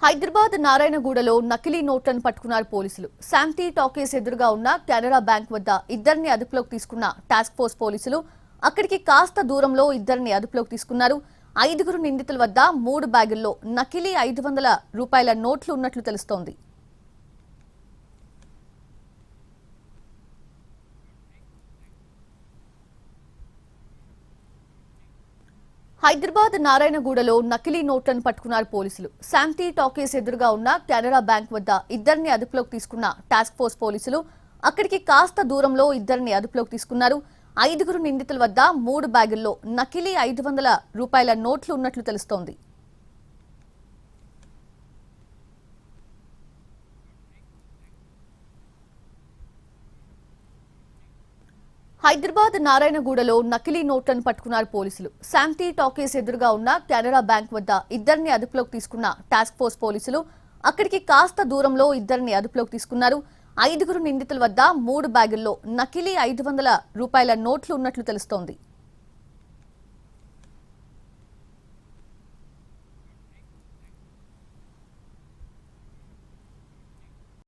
హైదరాబాద్ నారాయణగూడలో నకిలీ నోట్లను పట్టుకున్నారు పోలీసులు. శాంతి టాకీస్ ఎదురుగా ఉన్న కెనరా బ్యాంక్ వద్ద ఇద్దరిని అదుపులోకి తీసుకున్న టాస్క్ ఫోర్స్ పోలీసులు అక్కడికి కాస్త దూరంలో ఇద్దరిని అదుపులోకి తీసుకున్నారు. 5 నిందితుల వద్ద 3 బ్యాగుల్లో నకిలీ 500 రూపాయల నోట్లు ఉన్నట్లు తెలుస్తోంది. హైదరాబాద్ నారాయణగూడలో నకిలీ నోట్లను పట్టుకున్నారు పోలీసులు. శాంతి టాకీస్ ఎదురుగా ఉన్న కెనరా బ్యాంక్ వద్ద ఇద్దరిని అదుపులోకి తీసుకున్న టాస్క్ ఫోర్స్ పోలీసులు అక్కడికి కాస్త దూరంలో ఇద్దరిని అదుపులోకి తీసుకున్నారు. 5 నిందితుల వద్ద 3 బ్యాగుల్లో నకిలీ 500 రూపాయల నోట్లు ఉన్నట్లు తెలుస్తోంది. హైదరాబాద్ నారాయణగూడలో నకిలీ నోట్లను పట్టుకున్నారు పోలీసులు. శాంతి టాకీస్ ఎదురుగా ఉన్న కెనరా బ్యాంక్ వద్ద ఇద్దరిని అదుపులోకి తీసుకున్న టాస్క్ ఫోర్స్ పోలీసులు అక్కడికి కాస్త దూరంలో ఇద్దరిని అదుపులోకి తీసుకున్నారు. 5 నిందితుల వద్ద 3 బ్యాగుల్లో నకిలీ 500 రూపాయల నోట్లు ఉన్నట్లు తెలుస్తోంది.